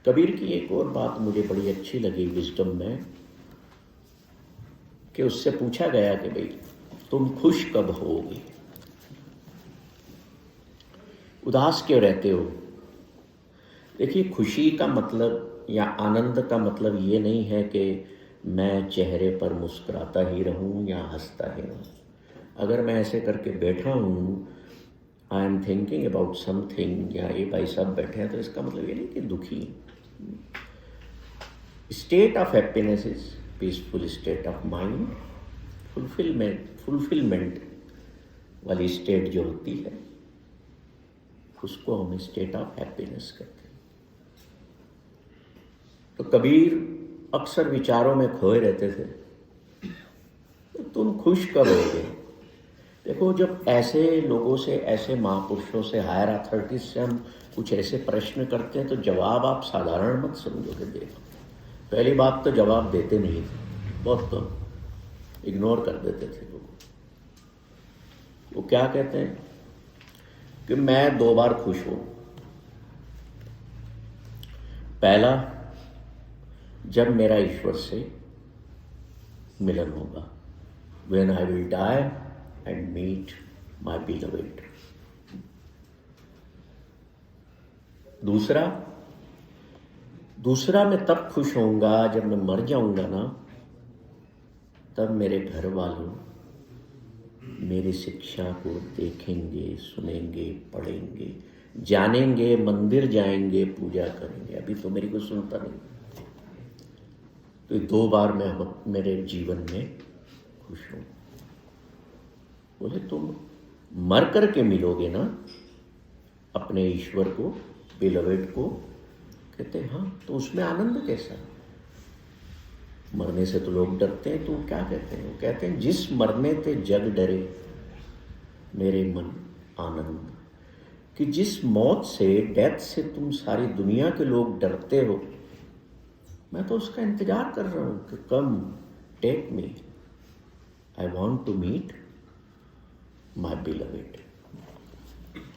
कबीर की एक और बात मुझे बड़ी अच्छी लगी विजडम में, कि उससे पूछा गया कि भाई तुम खुश कब होगे, उदास क्यों रहते हो। देखिए, खुशी का मतलब या आनंद का मतलब ये नहीं है कि मैं चेहरे पर मुस्कुराता ही रहूं या हंसता ही रहूं। अगर मैं ऐसे करके बैठा हूँ, I am thinking about something, या ये भाई साहब बैठे हैं, तो इसका मतलब ये नहीं कि दुखी। State of happiness is peaceful state of mind. Fulfilment वाली स्टेट जो होती है उसको हम स्टेट ऑफ हैप्पीनेस कहते हैं। तो कबीर अक्सर विचारों में खोए रहते थे, तो तुम खुश कब होगे। देखो, जब ऐसे लोगों से, ऐसे महापुरुषों से, हायर अथॉरिटीज से हम कुछ ऐसे प्रश्न करते हैं तो जवाब आप साधारण मत समझोगे। देखो, पहली बात तो जवाब देते नहीं थे, बहुत कम, इग्नोर कर देते थे लोग। वो क्या कहते हैं कि मैं 2 बार खुश हूं। पहला, जब मेरा ईश्वर से मिलन होगा, when I will die and meet my beloved। दूसरा मैं तब खुश होऊंगा जब मैं मर जाऊंगा ना, तब मेरे घर वालों मेरी शिक्षा को देखेंगे, सुनेंगे, पढ़ेंगे, जानेंगे, मंदिर जाएंगे, पूजा करेंगे। अभी तो मेरी कोई सुनता नहीं। तो 2 बार मैं मेरे जीवन में खुश हूं। बोले, तुम मर करके मिलोगे ना अपने ईश्वर को, बिलवेड को। कहते हैं हाँ, तो उसमें आनंद कैसा। मरने से तो लोग डरते हैं, तो क्या कहते हैं, वो कहते हैं जिस मरने ते जग डरे मेरे मन आनंद। कि जिस मौत से, डेथ से तुम सारी दुनिया के लोग डरते हो, मैं तो उसका इंतजार कर रहा हूं कि come take me, I want to meet my beloved.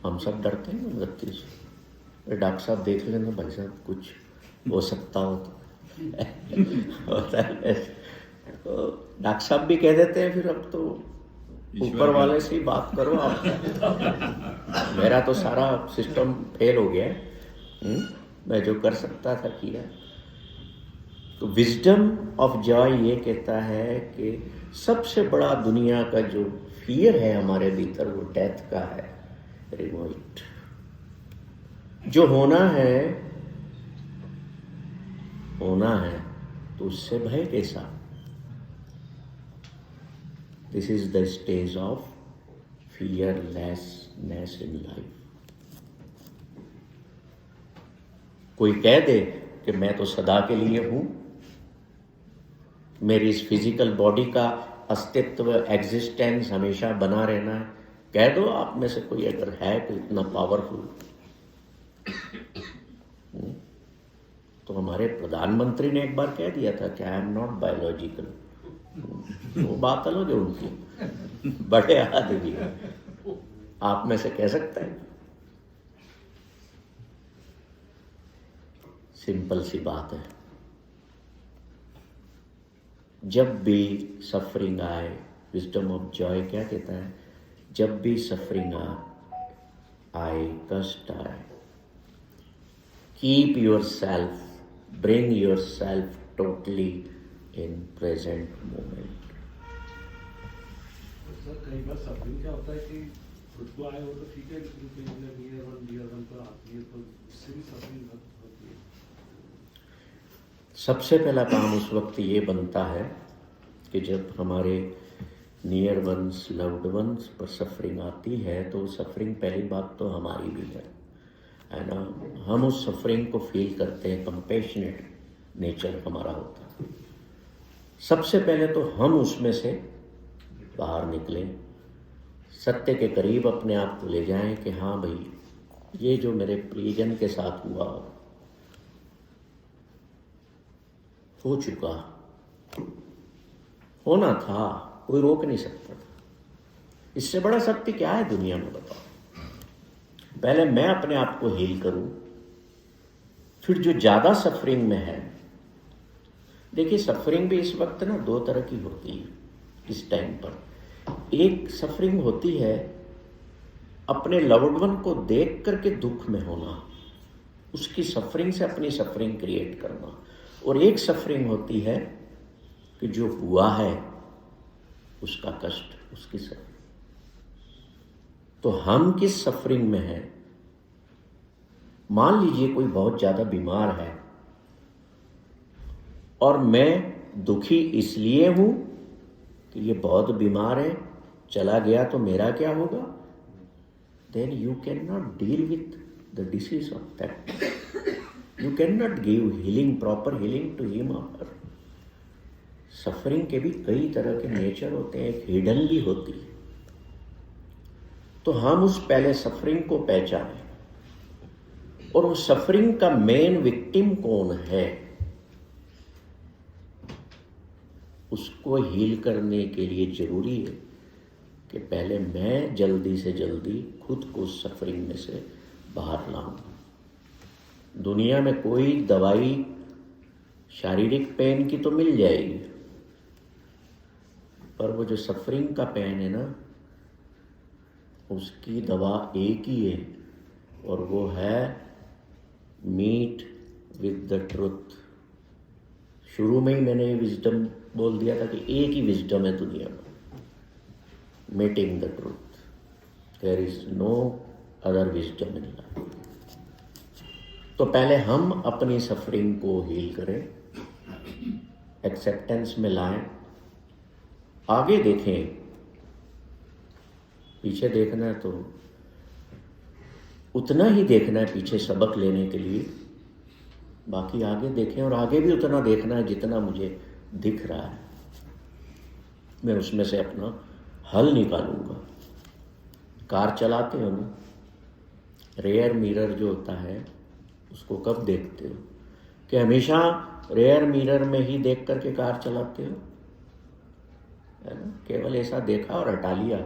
हम सब डरते हैं मृत्यु से। डॉक्टर साहब देख लेना भाई साहब, कुछ हो सकता हो तो होता है। तो डॉक्टर साहब भी कह देते हैं फिर अब तो ऊपर वाले से ही बात करो आप। मेरा तो सारा सिस्टम फेल हो गया है। मैं जो कर सकता था किया। तो विजडम ऑफ जॉय ये कहता है कि सबसे बड़ा दुनिया का जो फियर है हमारे भीतर, वो डेथ का है। Remove it. जो होना है तो उससे भय कैसा। This is the stage of fearlessness in life. कोई कह दे कि मैं तो सदा के लिए हूं, मेरी इस फिजिकल बॉडी का अस्तित्व, एग्जिस्टेंस हमेशा बना रहना है। कह दो आप में से कोई अगर है कोई इतना पावरफुल। तो हमारे प्रधानमंत्री ने एक बार कह दिया था कि आई एम नॉट बायोलॉजिकल। वो बात अलग है उनकी, बड़े आदमी आप में से कह सकता है। सिंपल सी बात है। जब भी सफरिंग आए, विजडम ऑफ जॉय क्या कहता है, जब भी सफरिंग आए, कष्ट आए, keep your self, bring your self totally in present moment. Sir कई बार सफरिंग क्या होता है कि खुद को आए हो तो ठीक है, लेकिन कहीं नियर वन पर आती है तो इससे भी सफरिंग होती है। सबसे पहला काम उस वक्त ये बनता है कि जब हमारे नियर वंस, लव्ड वंस पर सफरिंग आती है, तो सफरिंग पहली बात तो हमारी भी है ना। हम उस सफरिंग को फील करते हैं, कंपैशनेट नेचर हमारा होता है। सबसे पहले तो हम उसमें से बाहर निकलें, सत्य के करीब अपने आप को ले जाएं कि हाँ भाई, ये जो मेरे प्रियजन के साथ हुआ हो चुका, होना था, कोई रोक नहीं सकता था। इससे बड़ा सत्य क्या है दुनिया में, बताओ। पहले मैं अपने आप को हील करूं, फिर जो ज़्यादा सफरिंग में है, देखिए सफरिंग भी इस वक्त ना दो तरह की होती है इस टाइम पर। एक सफरिंग होती है अपने लव्ड वन को देख करके दुख में होना, उसकी सफरिंग से अपनी सफरिंग क्रिएट करना, और एक सफरिंग होती है कि जो हुआ है उसका कष्ट, उसकी सफरिंग। तो हम किस सफरिंग में हैं? मान लीजिए कोई बहुत ज़्यादा बीमार है और मैं दुखी इसलिए हूं कि ये बहुत बीमार है, चला गया तो मेरा क्या होगा? Then you can not deal with the disease of that. You can not give healing, proper healing to him और हर। सफरिंग के भी कई तरह के नेचर होते हैं, एक हिडनली होती है। तो हम उस पहले सफरिंग को पहचानें, और उस सफरिंग का मेन विक्टिम कौन है, उसको हील करने के लिए जरूरी है कि पहले मैं जल्दी से जल्दी खुद को सफरिंग में से बाहर लाऊं। दुनिया में कोई दवाई शारीरिक पेन की तो मिल जाएगी, पर वो जो सफरिंग का पेन है ना, उसकी दवा एक ही है, और वो है मीट विद द ट्रुथ। शुरू में ही मैंने ये विजडम बोल दिया था कि एक ही विजडम है दुनिया में, meeting the truth. There is no other wisdom in life. तो पहले हम अपनी सफरिंग को हील करें, एक्सेप्टेंस में लाएं, आगे देखें। पीछे देखना है तो उतना ही देखना है पीछे सबक लेने के लिए, बाकी आगे देखें, और आगे भी उतना देखना है जितना मुझे दिख रहा है। मैं उसमें से अपना हल निकालूंगा। कार चलाते हो ना, रेयर मिरर जो होता है उसको कब देखते हो? कि हमेशा रेयर मिरर में ही देख करके कार चलाते हो, है ना? केवल ऐसा देखा और हटा लिया।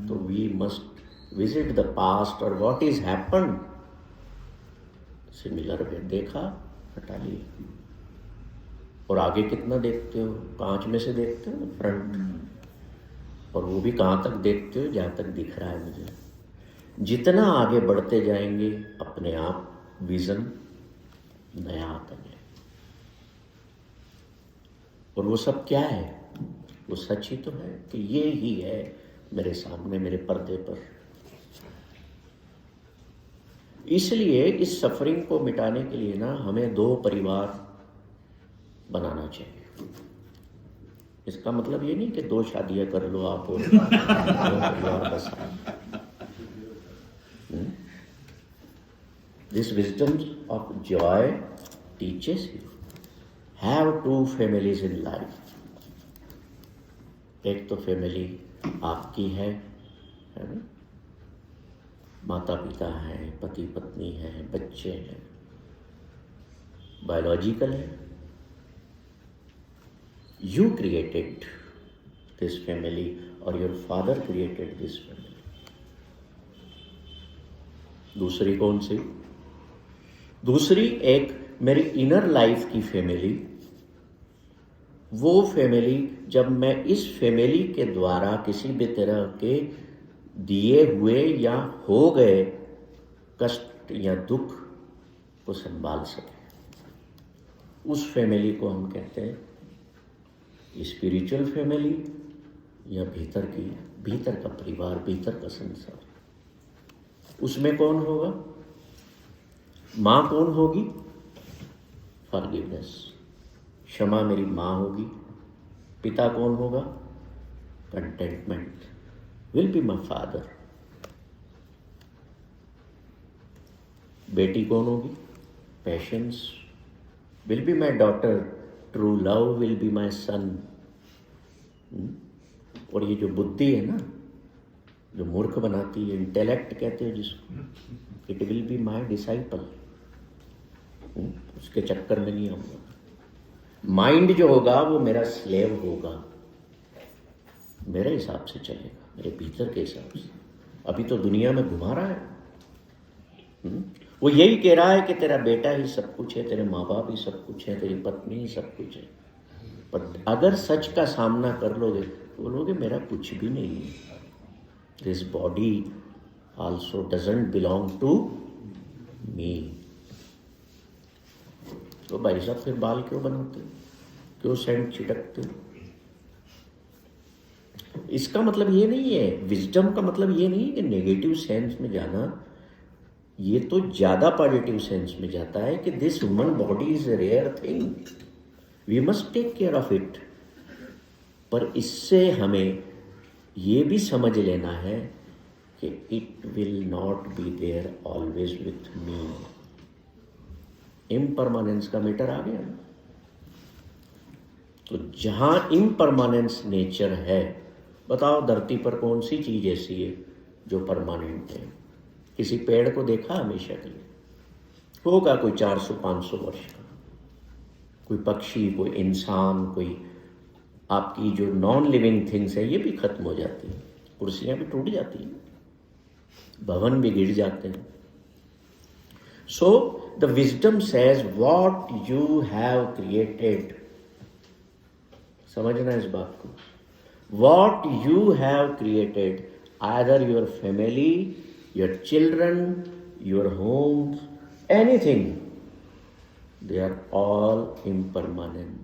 तो we must visit the past और what is happen. Similar way, देखा, हटा लिया। और आगे कितना देखते हो? कांच में से देखते हो फ्रंट, और वो भी कहाँ तक देखते हो? जहाँ तक दिख रहा है मुझे। जितना आगे बढ़ते जाएंगे अपने आप विजन नया आता जाए। और वो सब क्या है? वो सच ही तो है कि ये ही है मेरे सामने, मेरे पर्दे पर। इसलिए इस सफरिंग को मिटाने के लिए ना हमें दो परिवार बनाना चाहिए। इसका मतलब ये नहीं कि दो शादियां कर लो आप और दो परिवार बस। This wisdom of joy teaches you have two families in life. एक तो फैमिली आपकी है ना? माता पिता हैं, पति पत्नी हैं, बच्चे हैं, बायोलॉजिकल है। यू क्रिएटेड दिस फैमिली और your father created this family. दूसरी कौन सी? दूसरी एक मेरी इनर लाइफ की फैमिली। वो फैमिली, जब मैं इस फैमिली के द्वारा किसी भी तरह के दिए हुए या हो गए कष्ट या दुख को संभाल सके, उस फैमिली को हम कहते हैं स्पिरिचुअल फैमिली, या भीतर का परिवार, भीतर का संसार। उसमें कौन होगा? माँ कौन होगी? फॉरगिवनेस, क्षमा मेरी माँ होगी। पिता कौन होगा? Contentment, will be my father. बेटी कौन होगी? Patience, will be my daughter. True love will be my son. और ये जो बुद्धि है ना, जो मूर्ख बनाती है, इंटेलेक्ट कहते हैं जिसको, it will be my disciple. उसके चक्कर में नहीं आऊंगा। माइंड जो होगा वो मेरा स्लेव होगा, मेरे हिसाब से चलेगा, मेरे भीतर के हिसाब से। अभी तो दुनिया में घुमा रहा है। वो यही कह रहा है कि तेरा बेटा ही सब कुछ है, तेरे माँ बाप ही सब कुछ है, तेरी पत्नी ही सब कुछ है। पर अगर सच का सामना कर लोगे तो बोलोगे मेरा कुछ भी नहीं है। This body also doesn't belong to me. तो भाई साहब फिर बाल क्यों बनाते हो, क्यों सेंट छिटकते हो? इसका मतलब ये नहीं है, विजडम का मतलब ये नहीं है कि नेगेटिव सेंस में जाना, ये तो ज्यादा पॉजिटिव सेंस में जाता है कि this human body is a rare thing, we must take care of it. पर इससे हमें ये भी समझ लेना है कि it will not be there always with me. Impermanence का मीटर आ गया ना। तो जहां इम्परमानेंस नेचर है, बताओ धरती पर कौन सी चीज ऐसी है जो परमानेंट है? किसी पेड़ को देखा हमेशा के लिए? होगा कोई 400-500 वर्ष का। कोई पक्षी, कोई इंसान, कोई आपकी जो नॉन लिविंग थिंग्स है ये भी खत्म हो जाती हैं, कुर्सियां भी टूट जाती हैं, भवन भी गिर जाते हैं। So the wisdom says what you have created, समझना इस बात को, what you have created, either your family, your children, your home, anything, they are all impermanent.